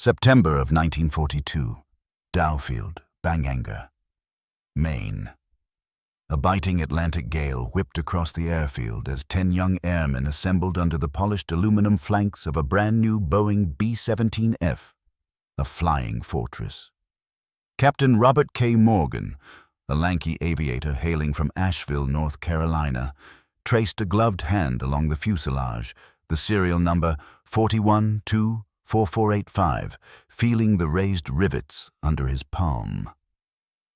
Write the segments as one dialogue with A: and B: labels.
A: September of 1942, Dowfield, Banganga, Maine. A biting Atlantic gale whipped across the airfield as 10 young airmen assembled under the polished aluminum flanks of a brand-new Boeing B-17F, a Flying Fortress. Captain Robert K. Morgan, a lanky aviator hailing from Asheville, North Carolina, traced a gloved hand along the fuselage, the serial number 41-2-4485, feeling the raised rivets under his palm.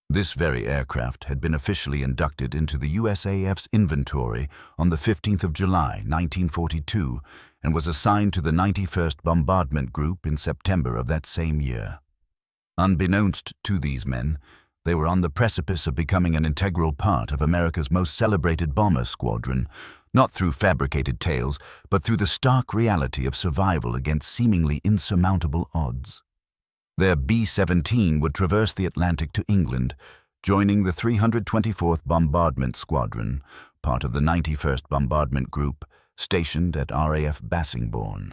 A: This very aircraft had been officially inducted into the USAF's inventory on the 15th of July, 1942, and was assigned to the 91st Bombardment Group in September of that same year. Unbeknownst to these men, they were on the precipice of becoming an integral part of America's most celebrated bomber squadron, not through fabricated tales, but through the stark reality of survival against seemingly insurmountable odds. Their B-17 would traverse the Atlantic to England, joining the 324th Bombardment Squadron, part of the 91st Bombardment Group, stationed at RAF Bassingbourn.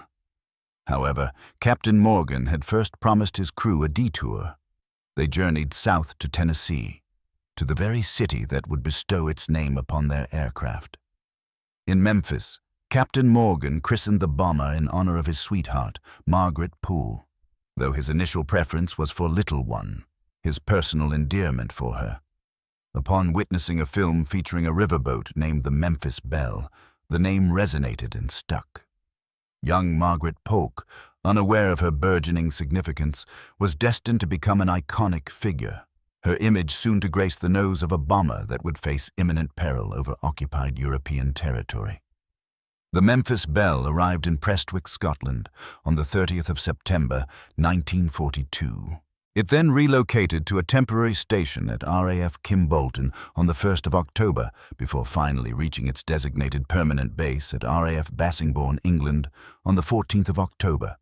A: However, Captain Morgan had first promised his crew a detour. They journeyed south to Tennessee, to the very city that would bestow its name upon their aircraft. In Memphis, Captain Morgan christened the bomber in honor of his sweetheart, Margaret Poole, though his initial preference was for Little One, his personal endearment for her. Upon witnessing a film featuring a riverboat named the Memphis Belle, the name resonated and stuck. Young Margaret Polk, unaware of her burgeoning significance, was destined to become an iconic figure, her image soon to grace the nose of a bomber that would face imminent peril over occupied European territory. The Memphis Belle arrived in Prestwick, Scotland, on the 30th of September, 1942. It then relocated to a temporary station at RAF Kimbolton on the 1st of October, before finally reaching its designated permanent base at RAF Bassingbourn, England, on the 14th of October.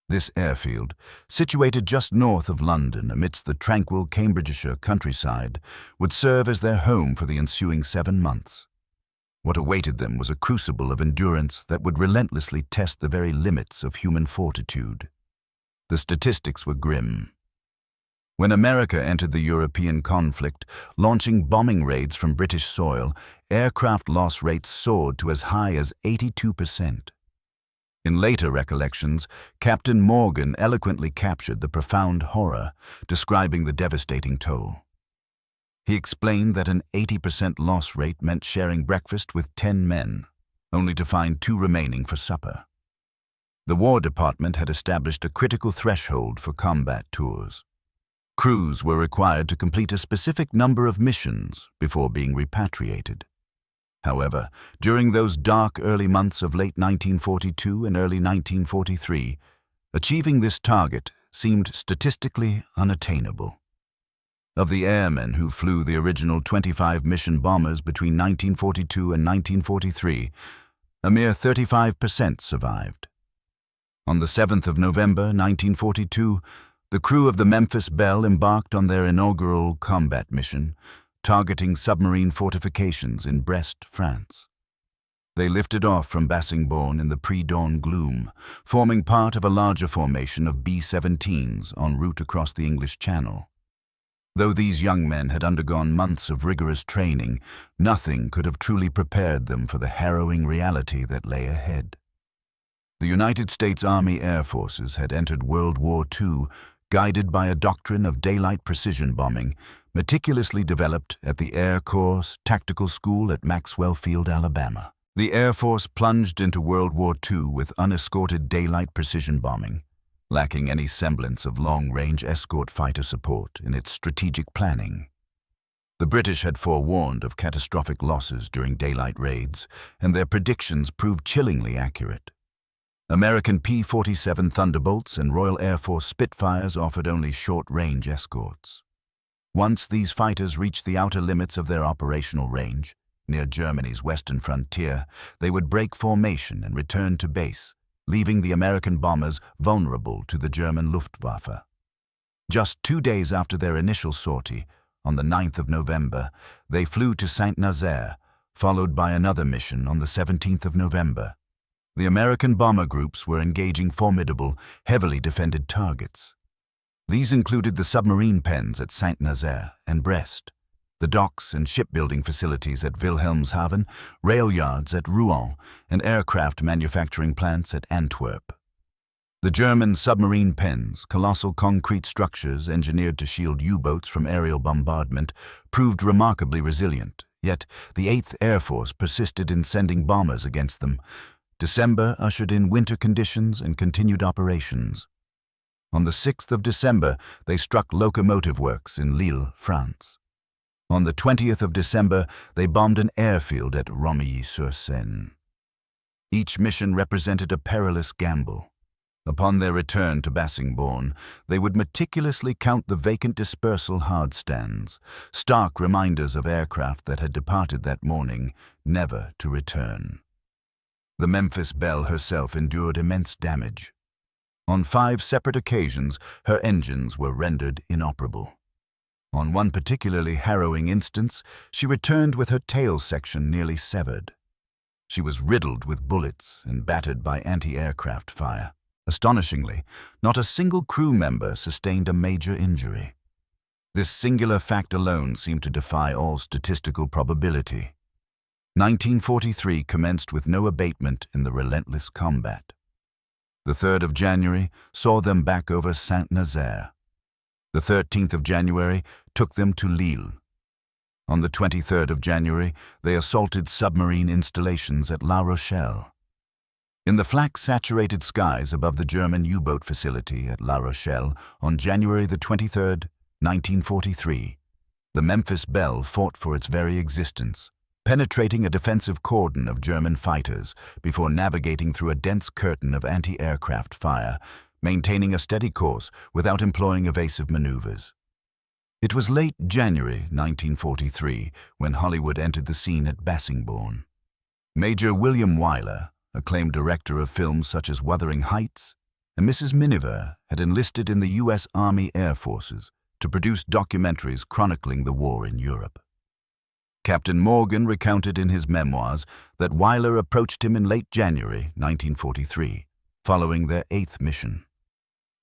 A: This airfield, situated just north of London amidst the tranquil Cambridgeshire countryside, would serve as their home for the ensuing 7 months. What awaited them was a crucible of endurance that would relentlessly test the very limits of human fortitude. The statistics were grim. When America entered the European conflict, launching bombing raids from British soil, aircraft loss rates soared to as high as 82%. In later recollections, Captain Morgan eloquently captured the profound horror, describing the devastating toll. He explained that an 80% loss rate meant sharing breakfast with 10 men, only to find 2 remaining for supper. The War Department had established a critical threshold for combat tours. Crews were required to complete a specific number of missions before being repatriated. However, during those dark early months of late 1942 and early 1943, achieving this target seemed statistically unattainable. Of the airmen who flew the original 25 mission bombers between 1942 and 1943, a mere 35% survived. On the 7th of November 1942, the crew of the Memphis Belle embarked on their inaugural combat mission, targeting submarine fortifications in Brest, France. They lifted off from Bassingbourn in the pre-dawn gloom, forming part of a larger formation of B-17s en route across the English Channel. Though these young men had undergone months of rigorous training, nothing could have truly prepared them for the harrowing reality that lay ahead. The United States Army Air Forces had entered World War II guided by a doctrine of daylight precision bombing, meticulously developed at the Air Corps Tactical School at Maxwell Field, Alabama. The Air Force plunged into World War II with unescorted daylight precision bombing, lacking any semblance of long-range escort fighter support in its strategic planning. The British had forewarned of catastrophic losses during daylight raids, and their predictions proved chillingly accurate. American P-47 Thunderbolts and Royal Air Force Spitfires offered only short-range escorts. Once these fighters reached the outer limits of their operational range, near Germany's western frontier, they would break formation and return to base, leaving the American bombers vulnerable to the German Luftwaffe. Just 2 days after their initial sortie, on the 9th of November, they flew to Saint-Nazaire, followed by another mission on the 17th of November. The American bomber groups were engaging formidable, heavily defended targets. These included the submarine pens at Saint-Nazaire and Brest, the docks and shipbuilding facilities at Wilhelmshaven, rail yards at Rouen, and aircraft manufacturing plants at Antwerp. The German submarine pens, colossal concrete structures engineered to shield U-boats from aerial bombardment, proved remarkably resilient, yet the 8th Air Force persisted in sending bombers against them. December ushered in winter conditions and continued operations. On the 6th of December, they struck locomotive works in Lille, France. On the 20th of December, they bombed an airfield at Romilly-sur-Seine. Each mission represented a perilous gamble. Upon their return to Bassingbourn, they would meticulously count the vacant dispersal hardstands, stark reminders of aircraft that had departed that morning, never to return. The Memphis Belle herself endured immense damage. On 5 separate occasions, her engines were rendered inoperable. On one particularly harrowing instance, she returned with her tail section nearly severed. She was riddled with bullets and battered by anti-aircraft fire. Astonishingly, not a single crew member sustained a major injury. This singular fact alone seemed to defy all statistical probability. 1943 commenced with no abatement in the relentless combat. The 3rd of January saw them back over Saint-Nazaire. The 13th of January took them to Lille. On the 23rd of January, they assaulted submarine installations at La Rochelle. In the flak-saturated skies above the German U-boat facility at La Rochelle on January the 23rd, 1943, the Memphis Belle fought for its very existence, penetrating a defensive cordon of German fighters before navigating through a dense curtain of anti-aircraft fire, maintaining a steady course without employing evasive maneuvers. It was late January 1943 when Hollywood entered the scene at Bassingbourn. Major William Wyler, acclaimed director of films such as Wuthering Heights, and Mrs. Miniver had enlisted in the U.S. Army Air Forces to produce documentaries chronicling the war in Europe. Captain Morgan recounted in his memoirs that Wyler approached him in late January 1943, following their 8th mission.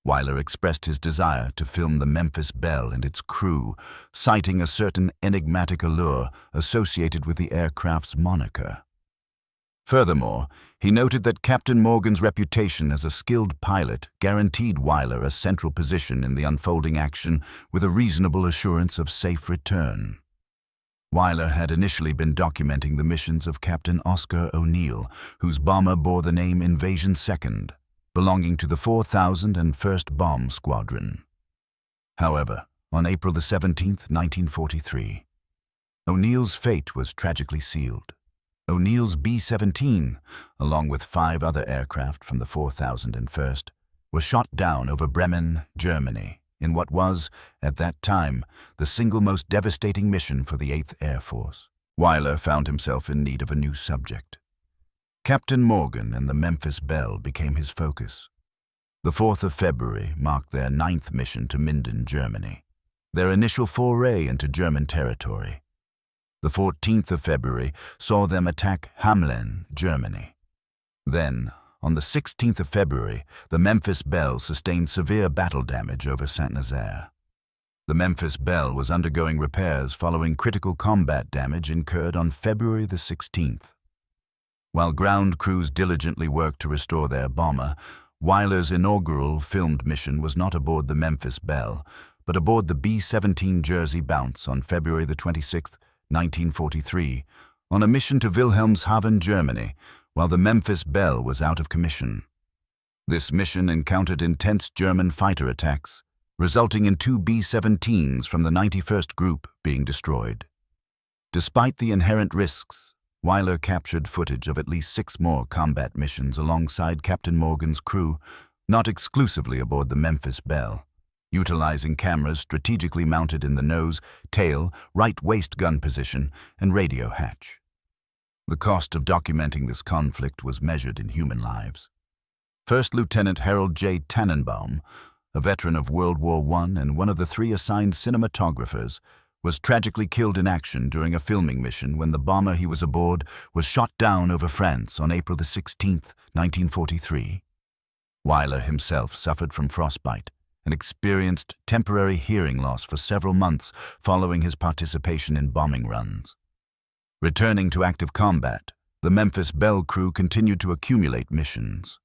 A: Wyler expressed his desire to film the Memphis Belle and its crew, citing a certain enigmatic allure associated with the aircraft's moniker. Furthermore, he noted that Captain Morgan's reputation as a skilled pilot guaranteed Wyler a central position in the unfolding action with a reasonable assurance of safe return. Wyler had initially been documenting the missions of Captain Oscar O'Neill, whose bomber bore the name Invasion II, belonging to the 4001st Bomb Squadron. However, on April 17, 1943, O'Neill's fate was tragically sealed. O'Neill's B-17, along with 5 other aircraft from the 4001st, was shot down over Bremen, Germany, in what was, at that time, the single most devastating mission for the 8th Air Force. Wyler found himself in need of a new subject. Captain Morgan and the Memphis Belle became his focus. The 4th of February marked their 9th mission to Minden, Germany, their initial foray into German territory. The 14th of February saw them attack Hamelin, Germany. Then, on the 16th of February, the Memphis Belle sustained severe battle damage over Saint-Nazaire. The Memphis Belle was undergoing repairs following critical combat damage incurred on February the 16th. While ground crews diligently worked to restore their bomber, Wyler's inaugural filmed mission was not aboard the Memphis Belle, but aboard the B-17 Jersey Bounce on February the 26th, 1943, on a mission to Wilhelmshaven, Germany, while the Memphis Belle was out of commission. This mission encountered intense German fighter attacks, resulting in 2 B-17s from the 91st Group being destroyed. Despite the inherent risks, Wyler captured footage of at least 6 more combat missions alongside Captain Morgan's crew, not exclusively aboard the Memphis Belle, utilizing cameras strategically mounted in the nose, tail, right waist gun position, and radio hatch. The cost of documenting this conflict was measured in human lives. First Lieutenant Harold J. Tannenbaum, a veteran of World War I and one of the 3 assigned cinematographers, was tragically killed in action during a filming mission when the bomber he was aboard was shot down over France on April 16, 1943. Wyler himself suffered from frostbite and experienced temporary hearing loss for several months following his participation in bombing runs. Returning to active combat, the Memphis Belle crew continued to accumulate missions.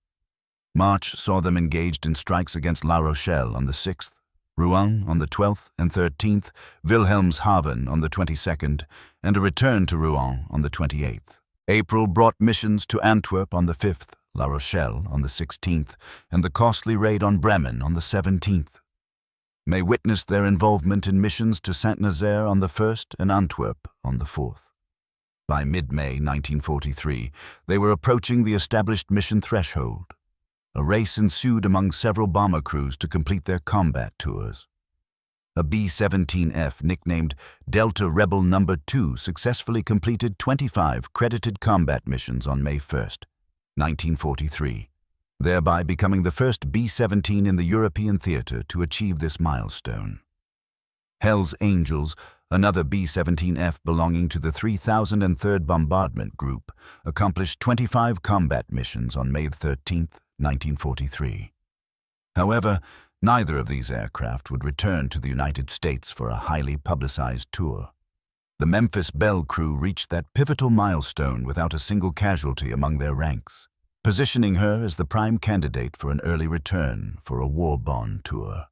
A: March saw them engaged in strikes against La Rochelle on the 6th, Rouen on the 12th and 13th, Wilhelmshaven on the 22nd, and a return to Rouen on the 28th. April brought missions to Antwerp on the 5th, La Rochelle on the 16th, and the costly raid on Bremen on the 17th. May witnessed their involvement in missions to Saint-Nazaire on the 1st and Antwerp on the 4th. By mid-May 1943, they were approaching the established mission threshold. A race ensued among several bomber crews to complete their combat tours. A B-17F nicknamed Delta Rebel No. 2 successfully completed 25 credited combat missions on May 1, 1943, thereby becoming the first B-17 in the European theater to achieve this milestone. Hell's Angels, another B-17F belonging to the 3003rd Bombardment Group, accomplished 25 combat missions on May 13, 1943. However, neither of these aircraft would return to the United States for a highly publicized tour. The Memphis Belle crew reached that pivotal milestone without a single casualty among their ranks, positioning her as the prime candidate for an early return for a war-bond tour.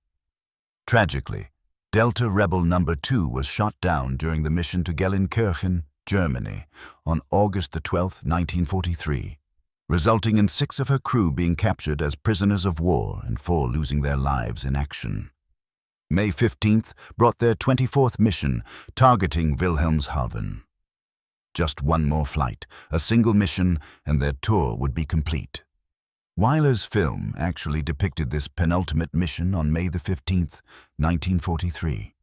A: Tragically, Delta Rebel No. 2 was shot down during the mission to Gelsenkirchen, Germany, on August 12, 1943, resulting in 6 of her crew being captured as prisoners of war and 4 losing their lives in action. May 15th brought their 24th mission, targeting Wilhelmshaven. Just one more flight, a single mission, and their tour would be complete. Wyler's film actually depicted this penultimate mission on May 15th, 1943.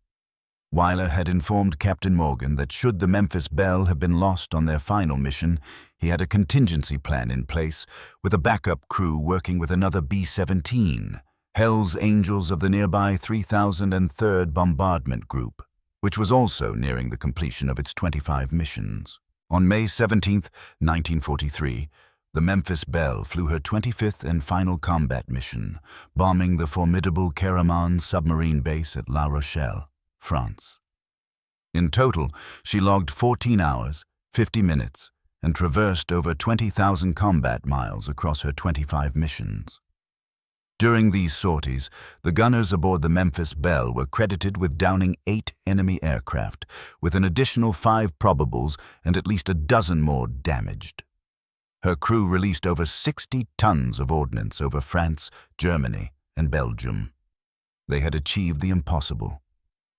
A: Wyler had informed Captain Morgan that should the Memphis Belle have been lost on their final mission, he had a contingency plan in place with a backup crew working with another B-17, Hell's Angels of the nearby 3003rd Bombardment Group, which was also nearing the completion of its 25 missions. On May 17, 1943, the Memphis Belle flew her 25th and final combat mission, bombing the formidable Karaman submarine base at La Rochelle, France. In total, she logged 14 hours, 50 minutes, and traversed over 20,000 combat miles across her 25 missions. During these sorties, the gunners aboard the Memphis Belle were credited with downing 8 enemy aircraft, with an additional 5 probables and at least a dozen more damaged. Her crew released over 60 tons of ordnance over France, Germany, and Belgium. They had achieved the impossible.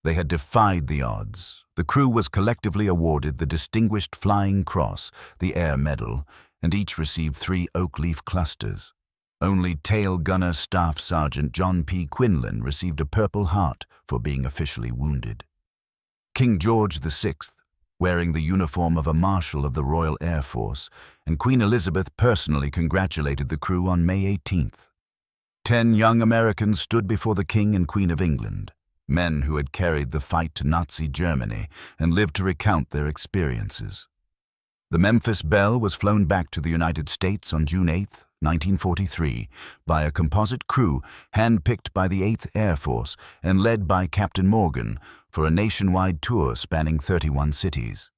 A: They had defied the odds. The crew was collectively awarded the Distinguished Flying Cross, the Air Medal, and each received 3 oak leaf clusters. Only tail gunner Staff Sergeant John P. Quinlan received a Purple Heart for being officially wounded. King George VI, wearing the uniform of a Marshal of the Royal Air Force, and Queen Elizabeth personally congratulated the crew on May 18th. 10 young Americans stood before the King and Queen of England, men who had carried the fight to Nazi Germany and lived to recount their experiences. The Memphis Belle was flown back to the United States on June 8, 1943, by a composite crew handpicked by the 8th Air Force and led by Captain Morgan for a nationwide tour spanning 31 cities.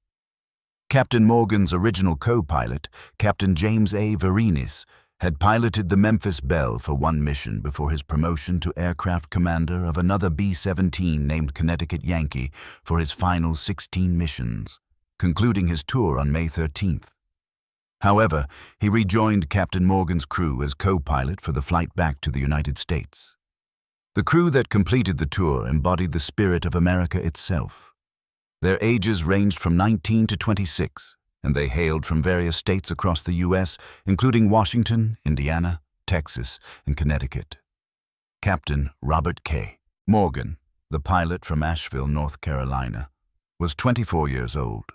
A: Captain Morgan's original co-pilot, Captain James A. Verinis, had piloted the Memphis Belle for one mission before his promotion to aircraft commander of another B-17 named Connecticut Yankee for his final 16 missions, concluding his tour on May 13th. However, he rejoined Captain Morgan's crew as co-pilot for the flight back to the United States. The crew that completed the tour embodied the spirit of America itself. Their ages ranged from 19 to 26, and they hailed from various states across the U.S., including Washington, Indiana, Texas, and Connecticut. Captain Robert K. Morgan, the pilot from Asheville, North Carolina, was 24 years old.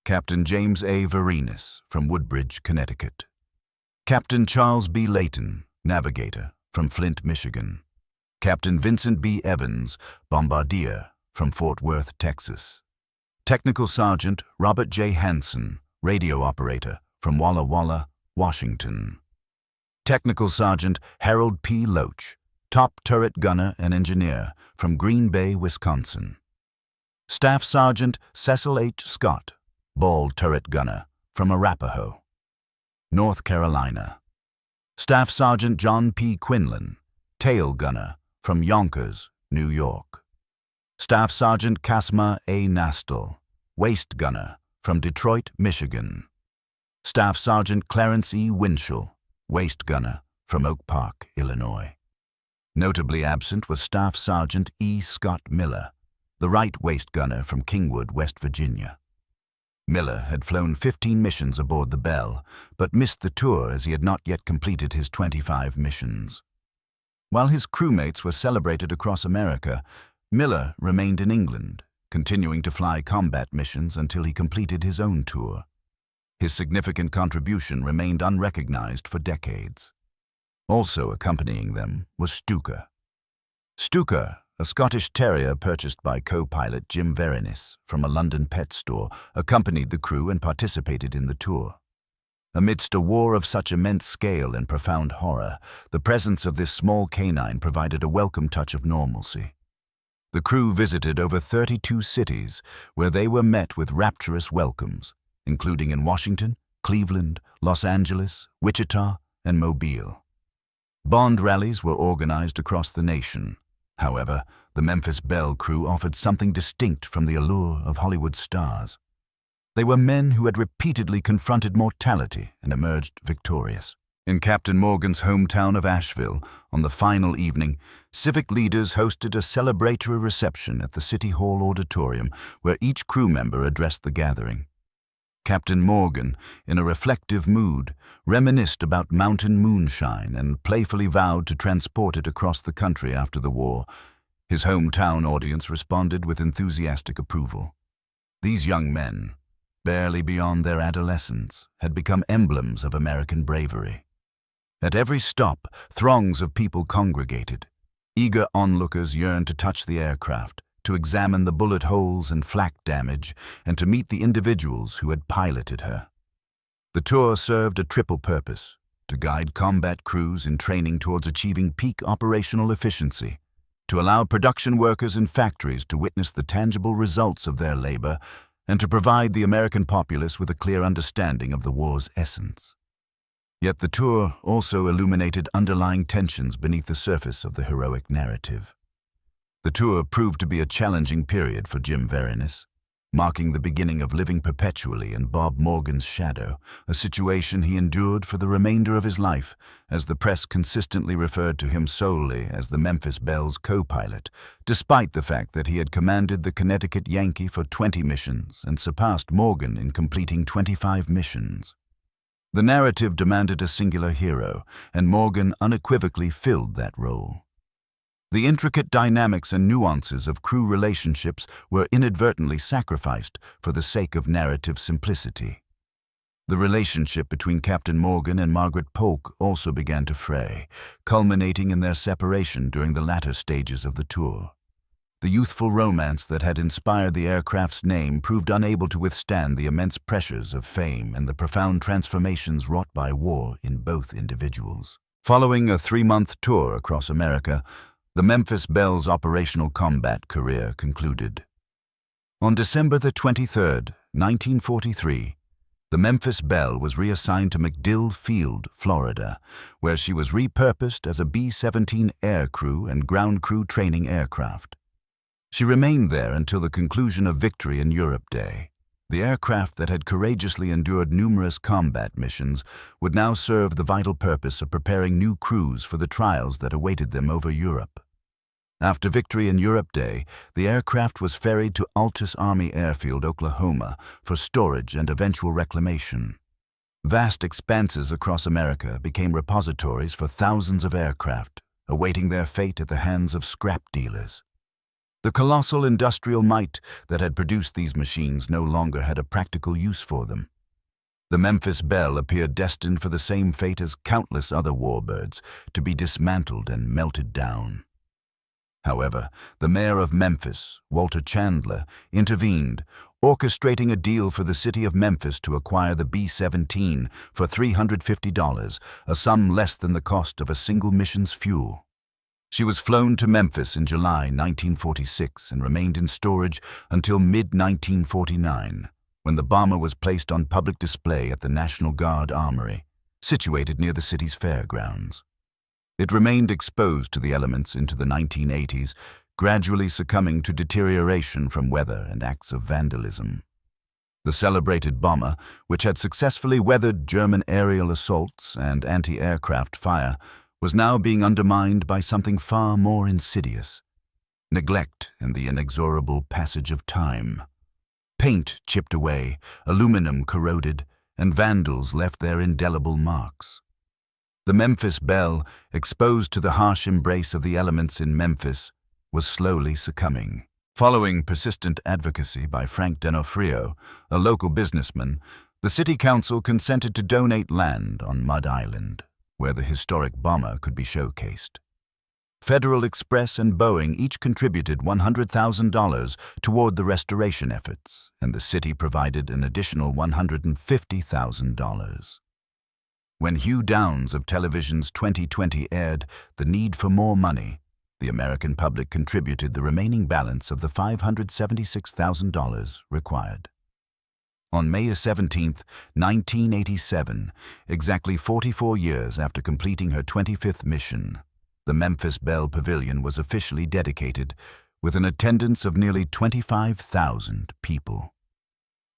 A: Captain James A. Verinis from Woodbridge, Connecticut. Captain Charles B. Layton, navigator, from Flint, Michigan. Captain Vincent B. Evans, bombardier, from Fort Worth, Texas. Technical Sergeant Robert J. Hanson, radio operator, from Walla Walla, Washington. Technical Sergeant Harold P. Loach, top turret gunner and engineer, from Green Bay, Wisconsin. Staff Sergeant Cecil H. Scott, ball turret gunner, from Arapahoe, North Carolina. Staff Sergeant John P. Quinlan, tail gunner, from Yonkers, New York. Staff Sergeant Casma A. Nastel, waist gunner, from Detroit, Michigan. Staff Sergeant Clarence E. Winchell, waist gunner, from Oak Park, Illinois. Notably absent was Staff Sergeant E. Scott Miller, the right waist gunner from Kingwood, West Virginia. Miller had flown 15 missions aboard the Belle, but missed the tour as he had not yet completed his 25 missions. While his crewmates were celebrated across America, Miller remained in England, continuing to fly combat missions until he completed his own tour. His significant contribution remained unrecognized for decades. Also accompanying them was Stuka. Stuka, a Scottish terrier purchased by co-pilot Jim Verinis from a London pet store, accompanied the crew and participated in the tour. Amidst a war of such immense scale and profound horror, the presence of this small canine provided a welcome touch of normalcy. The crew visited over 32 cities, where they were met with rapturous welcomes, including in Washington, Cleveland, Los Angeles, Wichita, and Mobile. Bond rallies were organized across the nation. However, the Memphis Belle crew offered something distinct from the allure of Hollywood stars. They were men who had repeatedly confronted mortality and emerged victorious. In Captain Morgan's hometown of Asheville, on the final evening, civic leaders hosted a celebratory reception at the City Hall Auditorium where each crew member addressed the gathering. Captain Morgan, in a reflective mood, reminisced about mountain moonshine and playfully vowed to transport it across the country after the war. His hometown audience responded with enthusiastic approval. These young men, barely beyond their adolescence, had become emblems of American bravery. At every stop, throngs of people congregated. Eager onlookers yearned to touch the aircraft, to examine the bullet holes and flak damage, and to meet the individuals who had piloted her. The tour served a triple purpose: to guide combat crews in training towards achieving peak operational efficiency, to allow production workers in factories to witness the tangible results of their labor, and to provide the American populace with a clear understanding of the war's essence. Yet the tour also illuminated underlying tensions beneath the surface of the heroic narrative. The tour proved to be a challenging period for Jim Verinis, marking the beginning of living perpetually in Bob Morgan's shadow, a situation he endured for the remainder of his life, as the press consistently referred to him solely as the Memphis Belle's co-pilot, despite the fact that he had commanded the Connecticut Yankee for 20 missions and surpassed Morgan in completing 25 missions. The narrative demanded a singular hero, and Morgan unequivocally filled that role. The intricate dynamics and nuances of crew relationships were inadvertently sacrificed for the sake of narrative simplicity. The relationship between Captain Morgan and Margaret Polk also began to fray, culminating in their separation during the latter stages of the tour. The youthful romance that had inspired the aircraft's name proved unable to withstand the immense pressures of fame and the profound transformations wrought by war in both individuals. Following a 3-month tour across America, the Memphis Belle's operational combat career concluded. On December the 23rd, 1943, the Memphis Belle was reassigned to MacDill Field, Florida, where she was repurposed as a B-17 air crew and ground crew training aircraft. She remained there until the conclusion of Victory in Europe Day. The aircraft that had courageously endured numerous combat missions would now serve the vital purpose of preparing new crews for the trials that awaited them over Europe. After Victory in Europe Day, the aircraft was ferried to Altus Army Airfield, Oklahoma, for storage and eventual reclamation. Vast expanses across America became repositories for thousands of aircraft, awaiting their fate at the hands of scrap dealers. The colossal industrial might that had produced these machines no longer had a practical use for them. The Memphis Belle appeared destined for the same fate as countless other warbirds, to be dismantled and melted down. However, the mayor of Memphis, Walter Chandler, intervened, orchestrating a deal for the city of Memphis to acquire the B-17 for $350, a sum less than the cost of a single mission's fuel. She was flown to Memphis in July 1946 and remained in storage until mid-1949, when the bomber was placed on public display at the National Guard Armory, situated near the city's fairgrounds. It remained exposed to the elements into the 1980s, gradually succumbing to deterioration from weather and acts of vandalism. The celebrated bomber, which had successfully weathered German aerial assaults and anti-aircraft fire, was now being undermined by something far more insidious: neglect and the inexorable passage of time. Paint chipped away, aluminum corroded, and vandals left their indelible marks. The Memphis Belle, exposed to the harsh embrace of the elements in Memphis, was slowly succumbing. Following persistent advocacy by Frank D'Onofrio, a local businessman, the city council consented to donate land on Mud Island, where the historic bomber could be showcased. Federal Express and Boeing each contributed $100,000 toward the restoration efforts, and the city provided an additional $150,000. When Hugh Downs of television's 2020 aired The Need for More Money, the American public contributed the remaining balance of the $576,000 required. On May 17, 1987, exactly 44 years after completing her 25th mission, the Memphis Belle Pavilion was officially dedicated, with an attendance of nearly 25,000 people.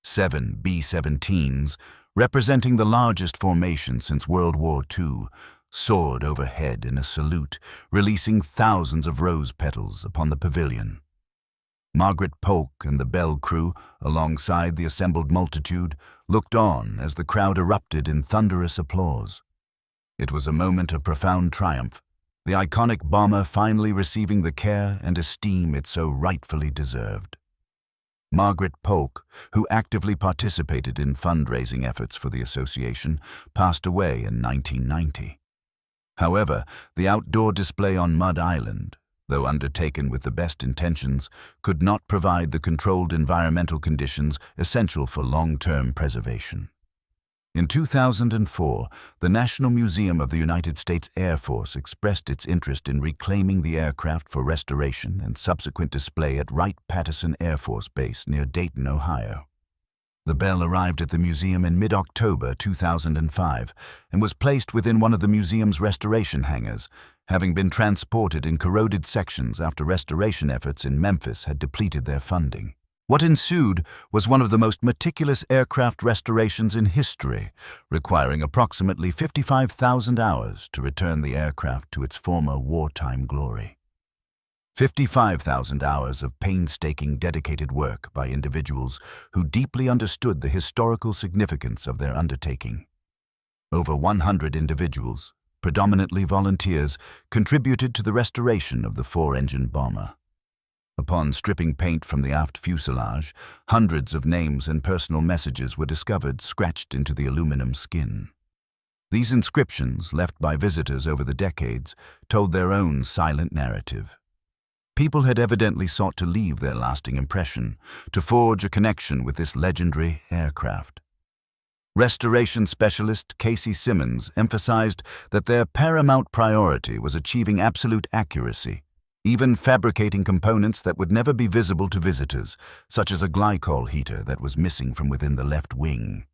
A: 7 B-17s, representing the largest formation since World War II, soared overhead in a salute, releasing thousands of rose petals upon the pavilion. Margaret Polk and the Belle crew, alongside the assembled multitude, looked on as the crowd erupted in thunderous applause. It was a moment of profound triumph, the iconic bomber finally receiving the care and esteem it so rightfully deserved. Margaret Polk, who actively participated in fundraising efforts for the association, passed away in 1990. However, the outdoor display on Mud Island, though undertaken with the best intentions, could not provide the controlled environmental conditions essential for long-term preservation. In 2004, the National Museum of the United States Air Force expressed its interest in reclaiming the aircraft for restoration and subsequent display at Wright-Patterson Air Force Base near Dayton, Ohio. The Belle arrived at the museum in mid-October 2005 and was placed within one of the museum's restoration hangars, having been transported in corroded sections after restoration efforts in Memphis had depleted their funding. What ensued was one of the most meticulous aircraft restorations in history, requiring approximately 55,000 hours to return the aircraft to its former wartime glory. 55,000 hours of painstaking, dedicated work by individuals who deeply understood the historical significance of their undertaking. Over 100 individuals, predominantly volunteers, contributed to the restoration of the four-engine bomber. Upon stripping paint from the aft fuselage, hundreds of names and personal messages were discovered scratched into the aluminum skin. These inscriptions, left by visitors over the decades, told their own silent narrative. People had evidently sought to leave their lasting impression, to forge a connection with this legendary aircraft. Restoration specialist Casey Simmons emphasized that their paramount priority was achieving absolute accuracy, even fabricating components that would never be visible to visitors, such as a glycol heater that was missing from within the left wing.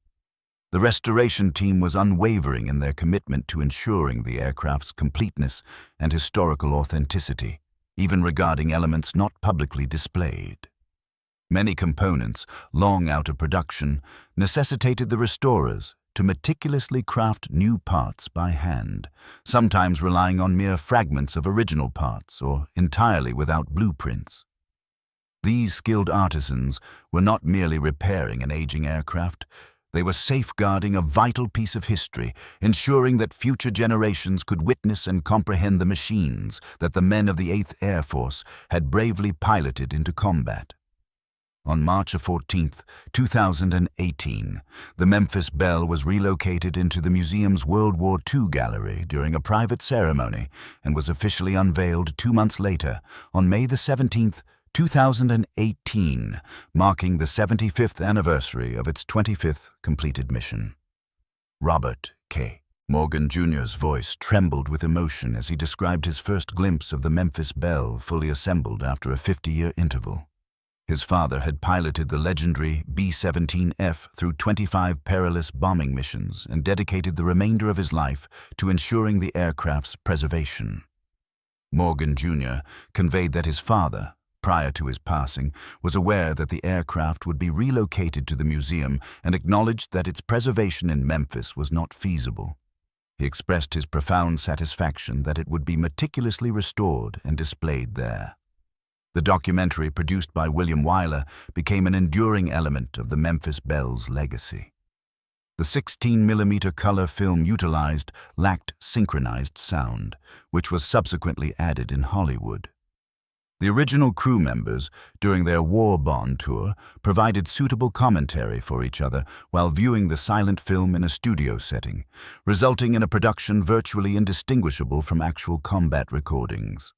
A: The restoration team was unwavering in their commitment to ensuring the aircraft's completeness and historical authenticity, even regarding elements not publicly displayed. Many components, long out of production, necessitated the restorers to meticulously craft new parts by hand, sometimes relying on mere fragments of original parts or entirely without blueprints. These skilled artisans were not merely repairing an aging aircraft, they were safeguarding a vital piece of history, ensuring that future generations could witness and comprehend the machines that the men of the 8th Air Force had bravely piloted into combat. On March 14, 2018, the Memphis Belle was relocated into the museum's World War II gallery during a private ceremony and was officially unveiled 2 months later, on May 17, 2018, marking the 75th anniversary of its 25th completed mission. Robert K. Morgan Jr.'s voice trembled with emotion as he described his first glimpse of the Memphis Belle fully assembled after a 50-year interval. His father had piloted the legendary B-17F through 25 perilous bombing missions and dedicated the remainder of his life to ensuring the aircraft's preservation. Morgan Jr. conveyed that his father, prior to his passing, was aware that the aircraft would be relocated to the museum and acknowledged that its preservation in Memphis was not feasible. He expressed his profound satisfaction that it would be meticulously restored and displayed there. The documentary produced by William Wyler became an enduring element of the Memphis Belle's legacy. The 16mm color film utilized lacked synchronized sound, which was subsequently added in Hollywood. The original crew members, during their war bond tour, provided suitable commentary for each other while viewing the silent film in a studio setting, resulting in a production virtually indistinguishable from actual combat recordings.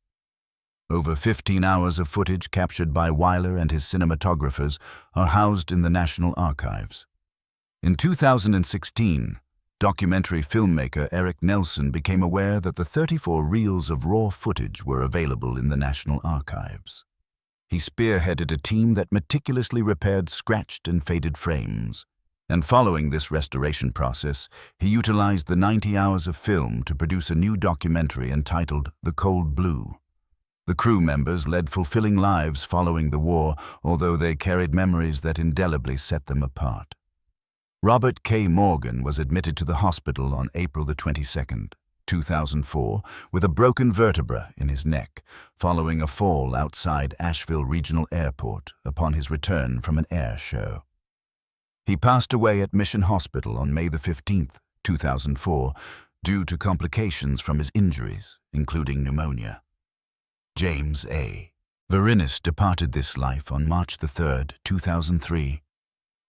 A: Over 15 hours of footage captured by Wyler and his cinematographers are housed in the National Archives. In 2016, documentary filmmaker Eric Nelson became aware that the 34 reels of raw footage were available in the National Archives. He spearheaded a team that meticulously repaired scratched and faded frames. And following this restoration process, he utilized the 90 hours of film to produce a new documentary entitled The Cold Blue. The crew members led fulfilling lives following the war, although they carried memories that indelibly set them apart. Robert K. Morgan was admitted to the hospital on April 22, 2004, with a broken vertebra in his neck, following a fall outside Asheville Regional Airport upon his return from an air show. He passed away at Mission Hospital on May 15, 2004, due to complications from his injuries, including pneumonia. James A. Verinis departed this life on March 3, 2003.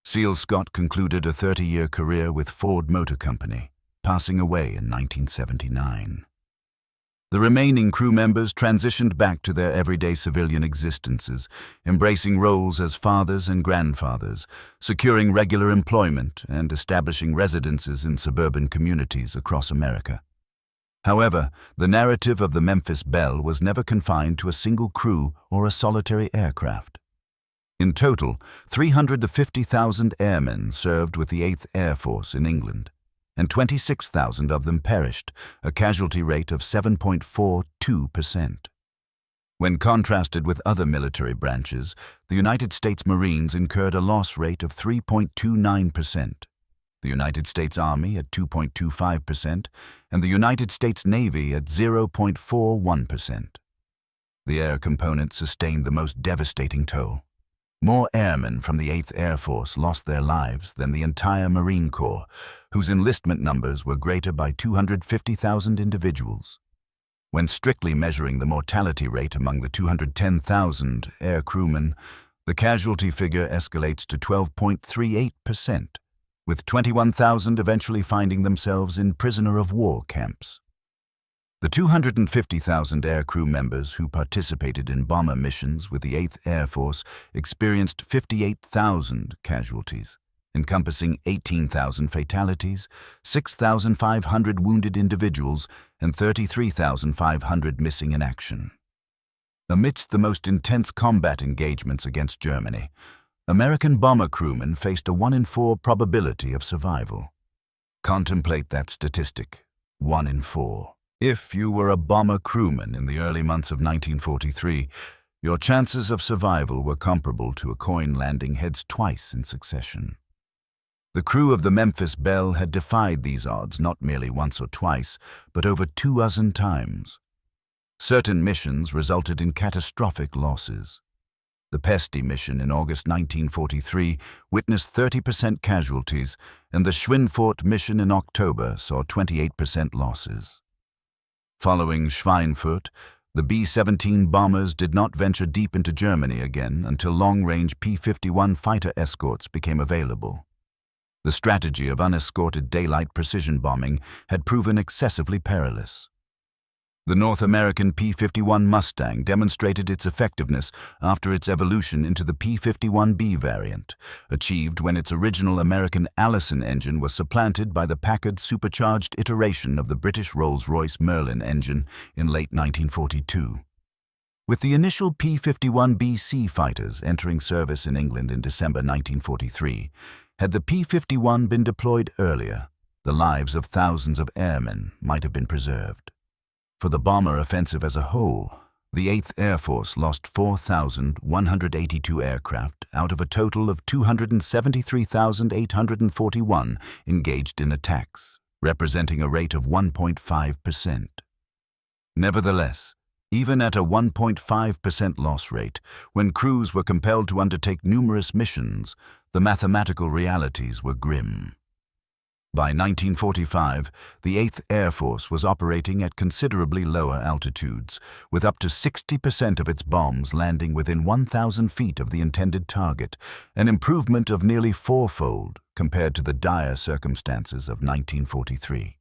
A: Seal Scott concluded a 30-year career with Ford Motor Company, passing away in 1979. The remaining crew members transitioned back to their everyday civilian existences, embracing roles as fathers and grandfathers, securing regular employment, and establishing residences in suburban communities across America. However, the narrative of the Memphis Belle was never confined to a single crew or a solitary aircraft. In total, 350,000 airmen served with the 8th Air Force in England, and 26,000 of them perished, a casualty rate of 7.42%. When contrasted with other military branches, the United States Marines incurred a loss rate of 3.29%. The United States Army at 2.25%, and the United States Navy at 0.41%. The air component sustained the most devastating toll. More airmen from the 8th Air Force lost their lives than the entire Marine Corps, whose enlistment numbers were greater by 250,000 individuals. When strictly measuring the mortality rate among the 210,000 air crewmen, the casualty figure escalates to 12.38%. with 21,000 eventually finding themselves in prisoner-of-war camps. The 250,000 aircrew members who participated in bomber missions with the 8th Air Force experienced 58,000 casualties, encompassing 18,000 fatalities, 6,500 wounded individuals, and 33,500 missing in action. Amidst the most intense combat engagements against Germany, American bomber crewmen faced a 1 in 4 probability of survival. Contemplate that statistic, 1 in 4. If you were a bomber crewman in the early months of 1943, your chances of survival were comparable to a coin landing heads twice in succession. The crew of the Memphis Belle had defied these odds not merely once or twice, but over 2 times. Certain missions resulted in catastrophic losses. The Pesty mission in August 1943 witnessed 30% casualties, and the Schweinfurt mission in October saw 28% losses. Following Schweinfurt, The B-17 bombers did not venture deep into Germany again until long-range P-51 fighter escorts became available. The strategy of unescorted daylight precision bombing had proven excessively perilous. The North American P-51 Mustang demonstrated its effectiveness after its evolution into the P-51B variant, achieved when its original American Allison engine was supplanted by the Packard supercharged iteration of the British Rolls-Royce Merlin engine in late 1942. With the initial P-51BC fighters entering service in England in December 1943, had the P-51 been deployed earlier, the lives of thousands of airmen might have been preserved. For the bomber offensive as a whole, the 8th Air Force lost 4,182 aircraft out of a total of 273,841 engaged in attacks, representing a rate of 1.5%. Nevertheless, even at a 1.5% loss rate, when crews were compelled to undertake numerous missions, the mathematical realities were grim. By 1945, the 8th Air Force was operating at considerably lower altitudes, with up to 60% of its bombs landing within 1,000 feet of the intended target, an improvement of nearly fourfold compared to the dire circumstances of 1943.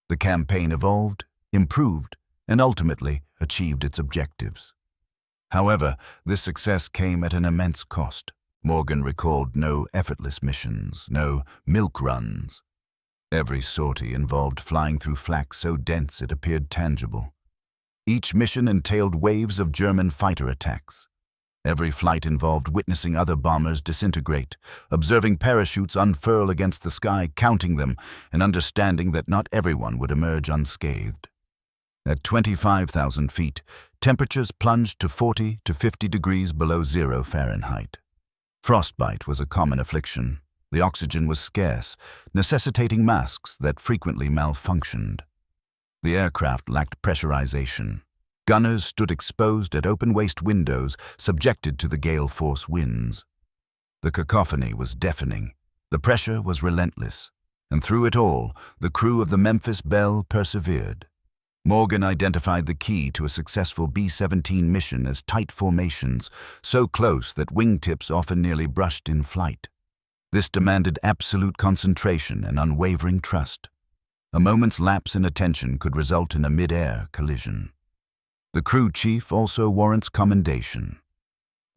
A: The campaign evolved, improved, and ultimately achieved its objectives. However, this success came at an immense cost. Morgan recalled no effortless missions, no milk runs. Every sortie involved flying through flak so dense it appeared tangible. Each mission entailed waves of German fighter attacks. Every flight involved witnessing other bombers disintegrate, observing parachutes unfurl against the sky, counting them, and understanding that not everyone would emerge unscathed. At 25,000 feet, temperatures plunged to 40 to 50 degrees below zero Fahrenheit. Frostbite was a common affliction. The oxygen was scarce, necessitating masks that frequently malfunctioned. The aircraft lacked pressurization. Gunners stood exposed at open-waist windows, subjected to the gale force winds. The cacophony was deafening. The pressure was relentless. And through it all, the crew of the Memphis Belle persevered. Morgan identified the key to a successful B-17 mission as tight formations, so close that wingtips often nearly brushed in flight. This demanded absolute concentration and unwavering trust. A moment's lapse in attention could result in a mid-air collision. The crew chief also warrants commendation.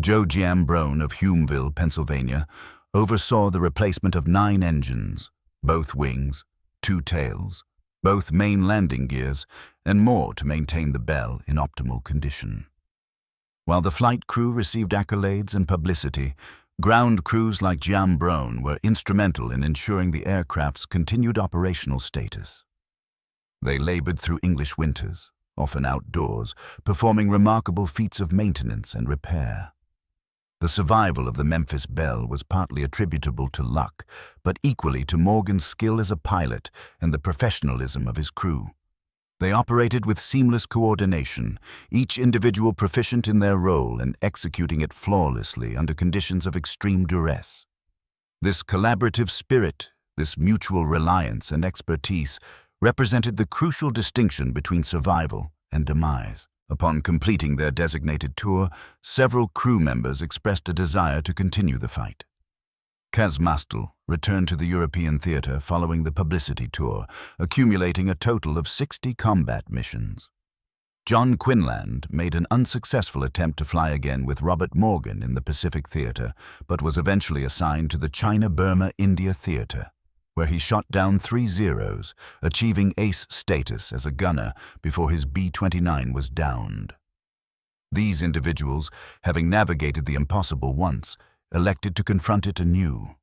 A: Joe Giambrone of Humeville, Pennsylvania, oversaw the replacement of 9 engines, both wings, 2 tails, both main landing gears, and more to maintain the Belle in optimal condition. While the flight crew received accolades and publicity, ground crews like Giambrone were instrumental in ensuring the aircraft's continued operational status. They labored through English winters, often outdoors, performing remarkable feats of maintenance and repair. The survival of the Memphis Belle was partly attributable to luck, but equally to Morgan's skill as a pilot and the professionalism of his crew. They operated with seamless coordination, each individual proficient in their role and executing it flawlessly under conditions of extreme duress. This collaborative spirit, this mutual reliance and expertise, represented the crucial distinction between survival and demise. Upon completing their designated tour, several crew members expressed a desire to continue the fight. Casualties returned to the European theater following the publicity tour, accumulating a total of 60 combat missions. John Quinlan made an unsuccessful attempt to fly again with Robert Morgan in the Pacific Theater, but was eventually assigned to the China-Burma-India Theater, where he shot down 3 Zeros, achieving ace status as a gunner before his B-29 was downed. These individuals, having navigated the impossible once, elected to confront it anew.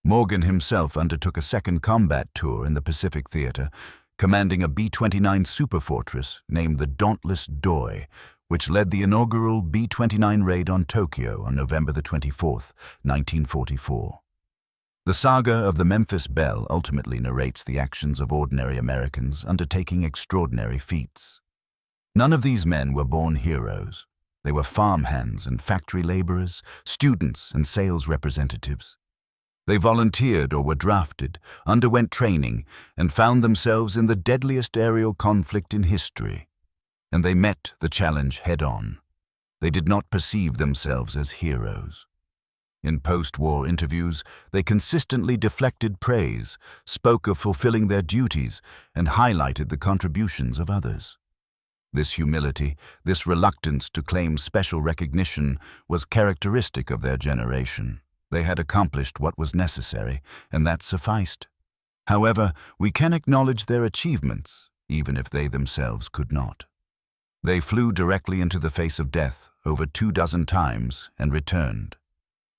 A: Morgan himself undertook a second combat tour in the Pacific Theater, commanding a B-29 superfortress named the Dauntless Doi, which led the inaugural B-29 raid on Tokyo on November 24, 1944. The saga of the Memphis Belle ultimately narrates the actions of ordinary Americans undertaking extraordinary feats. None of these men were born heroes. They were farmhands and factory laborers, students and sales representatives. They volunteered or were drafted, underwent training, and found themselves in the deadliest aerial conflict in history. and they met the challenge head-on. They did not perceive themselves as heroes. In post-war interviews, they consistently deflected praise, spoke of fulfilling their duties, and highlighted the contributions of others. This humility, this reluctance to claim special recognition, was characteristic of their generation. They had accomplished what was necessary, and that sufficed. However, we can acknowledge their achievements, even if they themselves could not. They flew directly into the face of death over 24 times and returned.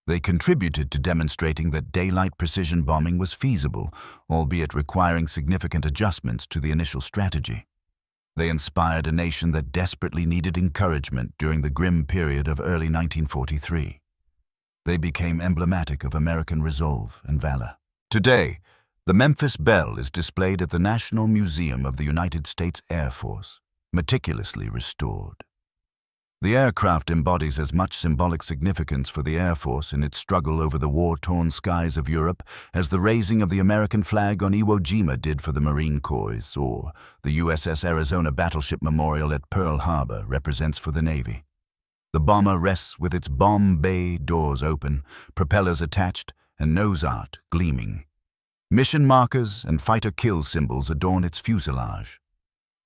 A: They contributed to demonstrating that daylight precision bombing was feasible, albeit requiring significant adjustments to the initial strategy. They inspired a nation that desperately needed encouragement during the grim period of early 1943. They became emblematic of American resolve and valor. Today, the Memphis Belle is displayed at the National Museum of the United States Air Force, meticulously restored. The aircraft embodies as much symbolic significance for the Air Force in its struggle over the war-torn skies of Europe as the raising of the American flag on Iwo Jima did for the Marine Corps, or the USS Arizona Battleship Memorial at Pearl Harbor represents for the Navy. The bomber rests with its bomb bay doors open, propellers attached, and nose art gleaming. Mission markers and fighter kill symbols adorn its fuselage.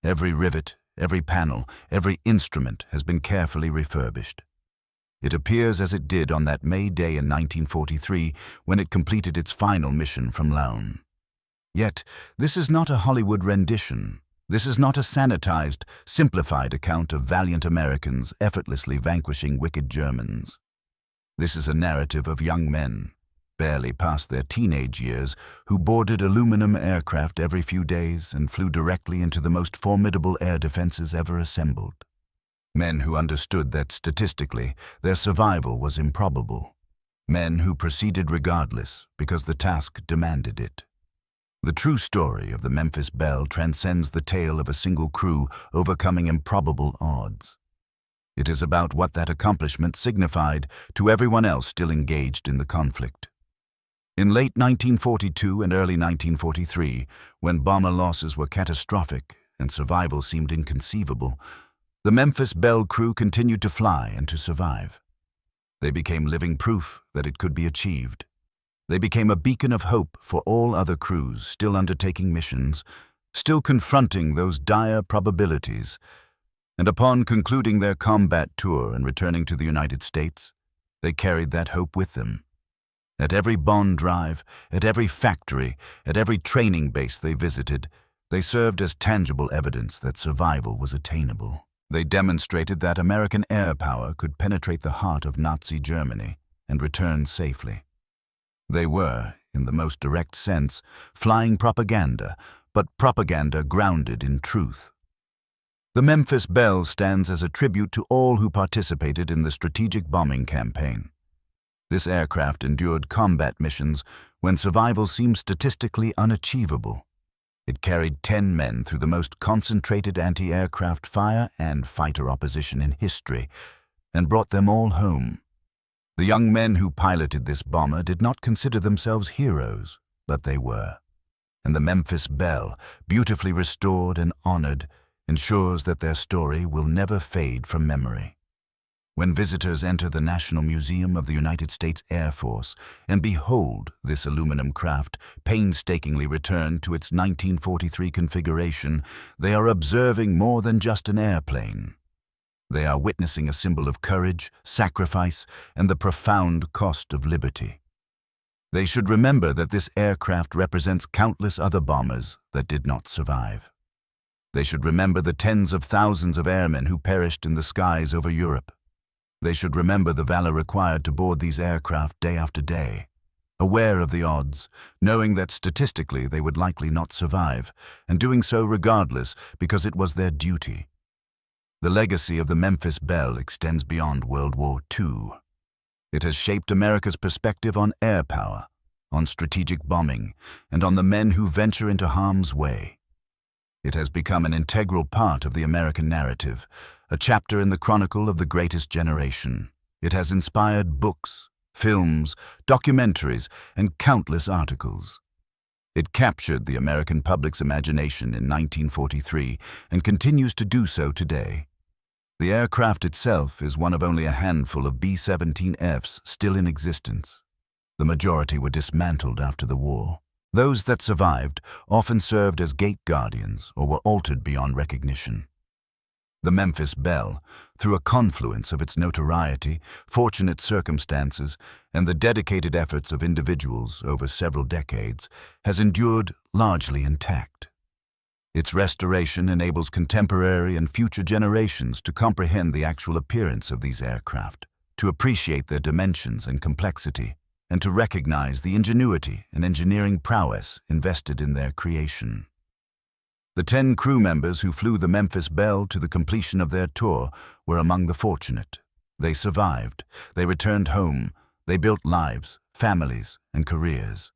A: Every rivet, every panel, every instrument has been carefully refurbished. It appears as it did on that May day in 1943 when it completed its final mission from Laon. Yet, this is not a Hollywood rendition. This is not a sanitized, simplified account of valiant Americans effortlessly vanquishing wicked Germans. This is a narrative of young men, barely past their teenage years, who boarded aluminum aircraft every few days and flew directly into the most formidable air defenses ever assembled. Men who understood that statistically their survival was improbable. Men who proceeded regardless because the task demanded it. The true story of the Memphis Belle transcends the tale of a single crew overcoming improbable odds. It is about what that accomplishment signified to everyone else still engaged in the conflict. In late 1942 and early 1943, when bomber losses were catastrophic and survival seemed inconceivable, the Memphis Belle crew continued to fly and to survive. They became living proof that it could be achieved. They became a beacon of hope for all other crews still undertaking missions, still confronting those dire probabilities. And upon concluding their combat tour and returning to the United States, they carried that hope with them. At every bond drive, at every factory, at every training base they visited, they served as tangible evidence that survival was attainable. They demonstrated that American air power could penetrate the heart of Nazi Germany and return safely. They were, in the most direct sense, flying propaganda, but propaganda grounded in truth. The Memphis Belle stands as a tribute to all who participated in the strategic bombing campaign. This aircraft endured combat missions when survival seemed statistically unachievable. It carried 10 men through the most concentrated anti-aircraft fire and fighter opposition in history, and brought them all home. The young men who piloted this bomber did not consider themselves heroes, but they were. And the Memphis Belle, beautifully restored and honored, ensures that their story will never fade from memory. When visitors enter the National Museum of the United States Air Force and behold this aluminum craft painstakingly returned to its 1943 configuration, they are observing more than just an airplane. They are witnessing a symbol of courage, sacrifice, and the profound cost of liberty. They should remember that this aircraft represents countless other bombers that did not survive. They should remember the tens of thousands of airmen who perished in the skies over Europe. They should remember the valor required to board these aircraft day after day, aware of the odds, knowing that statistically they would likely not survive, and doing so regardless because it was their duty. The legacy of the Memphis Belle extends beyond World War II. It has shaped America's perspective on air power, on strategic bombing, and on the men who venture into harm's way. It has become an integral part of the American narrative, a chapter in the chronicle of the greatest generation. It has inspired books, films, documentaries, and countless articles. It captured the American public's imagination in 1943 and continues to do so today. The aircraft itself is one of only a handful of B-17Fs still in existence. The majority were dismantled after the war. Those that survived often served as gate guardians or were altered beyond recognition. The Memphis Belle, through a confluence of its notoriety, fortunate circumstances, and the dedicated efforts of individuals over several decades, has endured largely intact. Its restoration enables contemporary and future generations to comprehend the actual appearance of these aircraft, to appreciate their dimensions and complexity, and to recognize the ingenuity and engineering prowess invested in their creation. The 10 crew members who flew the Memphis Belle to the completion of their tour were among the fortunate. They survived, they returned home, they built lives, families, and careers.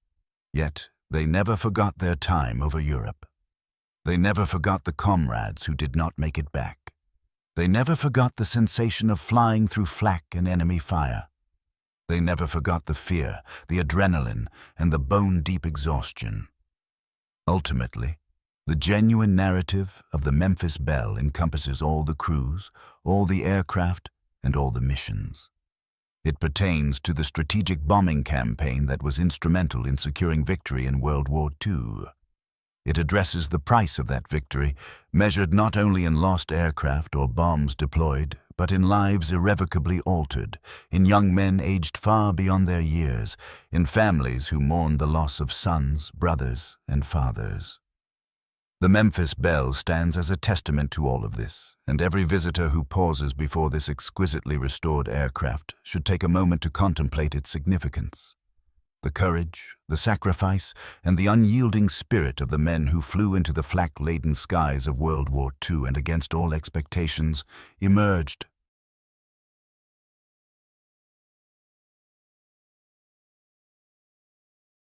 A: Yet, they never forgot their time over Europe. They never forgot the comrades who did not make it back. They never forgot the sensation of flying through flak and enemy fire. They never forgot the fear, the adrenaline, and the bone-deep exhaustion. Ultimately, the genuine narrative of the Memphis Belle encompasses all the crews, all the aircraft, and all the missions. It pertains to the strategic bombing campaign that was instrumental in securing victory in World War II. It addresses the price of that victory, measured not only in lost aircraft or bombs deployed, but in lives irrevocably altered, in young men aged far beyond their years, in families who mourned the loss of sons, brothers, and fathers. The Memphis Belle stands as a testament to all of this, and every visitor who pauses before this exquisitely restored aircraft should take a moment to contemplate its significance. The courage, the sacrifice, and the unyielding spirit of the men who flew into the flak-laden skies of World War II and against all expectations emerged